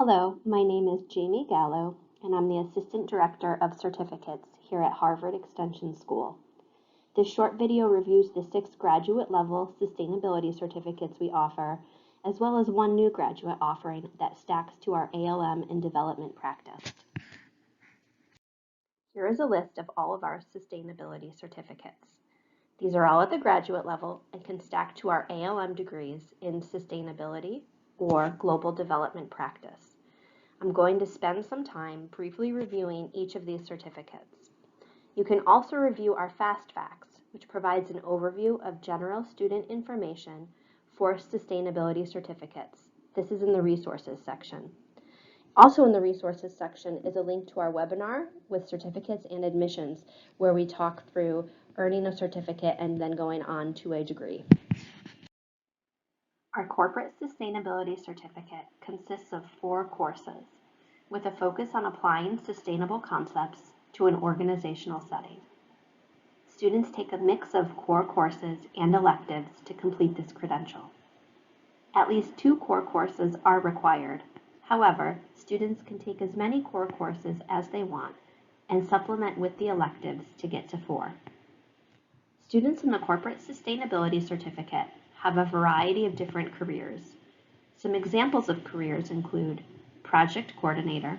Hello, my name is Jamie Gallo, and I'm the Assistant Director of Certificates here at Harvard Extension School. This short video reviews the 6 graduate-level sustainability certificates we offer, as well as one new graduate offering that stacks to our ALM and development practice. Here is a list of all of our sustainability certificates. These are all at the graduate level and can stack to our ALM degrees in sustainability or global development practice. I'm going to spend some time briefly reviewing each of these certificates. You can also review our Fast Facts, which provides an overview of general student information for sustainability certificates. This is in the resources section. Also in the resources section is a link to our webinar with certificates and admissions, where we talk through earning a certificate and then going on to a degree. Our Corporate Sustainability Certificate consists of 4 courses, with a focus on applying sustainable concepts to an organizational setting. Students take a mix of core courses and electives to complete this credential. At least 2 core courses are required. However, students can take as many core courses as they want and supplement with the electives to get to 4. Students in the Corporate Sustainability Certificate have a variety of different careers. Some examples of careers include Project Coordinator,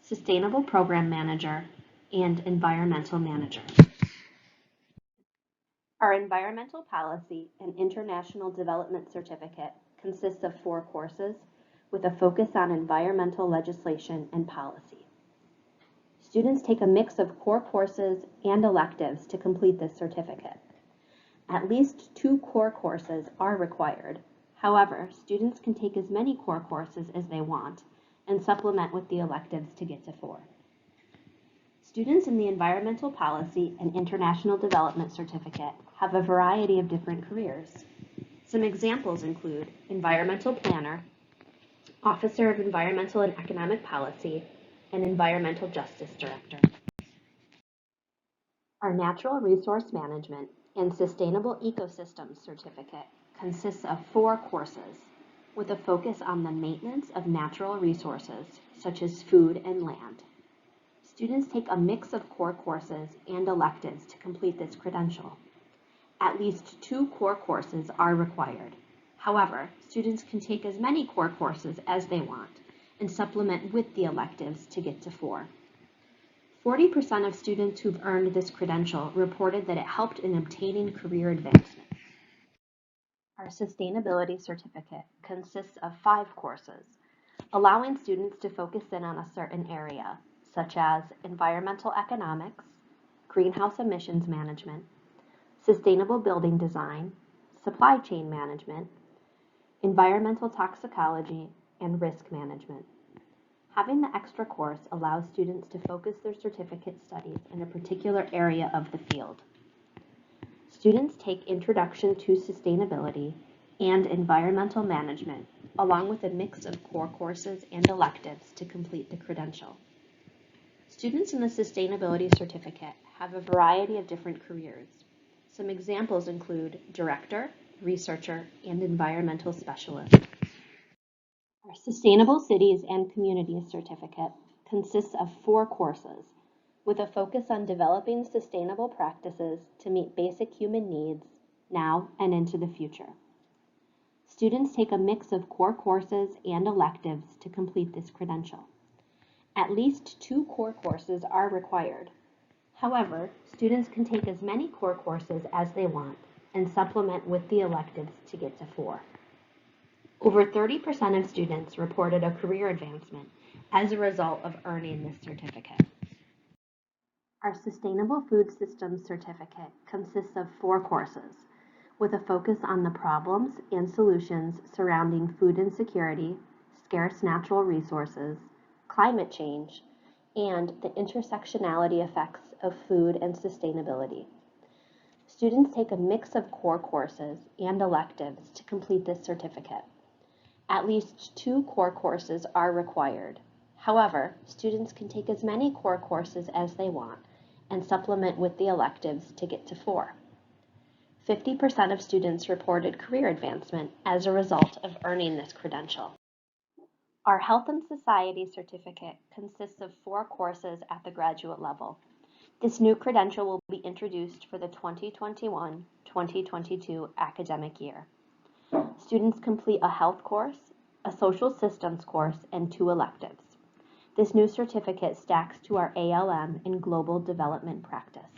Sustainable Program Manager, and Environmental Manager. Our Environmental Policy and International Development Certificate consists of 4 courses with a focus on environmental legislation and policy. Students take a mix of core courses and electives to complete this certificate. At least 2 core courses are required. However, students can take as many core courses as they want and supplement with the electives to get to 4. Students in the Environmental Policy and International Development Certificate have a variety of different careers. Some examples include Environmental Planner, Officer of Environmental and Economic Policy, and Environmental Justice Director. Our Natural Resource Management and Sustainable Ecosystems Certificate consists of 4 courses with a focus on the maintenance of natural resources such as food and land. Students take a mix of core courses and electives to complete this credential. At least 2 core courses are required. However, students can take as many core courses as they want and supplement with the electives to get to 4. 40% of students who've earned this credential reported that it helped in obtaining career advancement. Our Sustainability Certificate consists of 5 courses, allowing students to focus in on a certain area, such as environmental economics, greenhouse emissions management, sustainable building design, supply chain management, environmental toxicology, and risk management. Having the extra course allows students to focus their certificate studies in a particular area of the field. Students take Introduction to Sustainability and Environmental Management, along with a mix of core courses and electives to complete the credential. Students in the Sustainability Certificate have a variety of different careers. Some examples include Director, Researcher, and Environmental Specialist. Our Sustainable Cities and Communities Certificate consists of 4 courses with a focus on developing sustainable practices to meet basic human needs now and into the future. Students take a mix of core courses and electives to complete this credential. At least 2 core courses are required. However, students can take as many core courses as they want and supplement with the electives to get to 4. Over 30% of students reported a career advancement as a result of earning this certificate. Our Sustainable Food Systems Certificate consists of 4 courses with a focus on the problems and solutions surrounding food insecurity, scarce natural resources, climate change, and the intersectionality effects of food and sustainability. Students take a mix of core courses and electives to complete this certificate. At least 2 core courses are required. However, students can take as many core courses as they want and supplement with the electives to get to 4. 50% of students reported career advancement as a result of earning this credential. Our Health and Society certificate consists of 4 courses at the graduate level. This new credential will be introduced for the 2021-2022 academic year. Students complete a health course, a social systems course, and 2 electives. This new certificate stacks to our ALM in global development practice.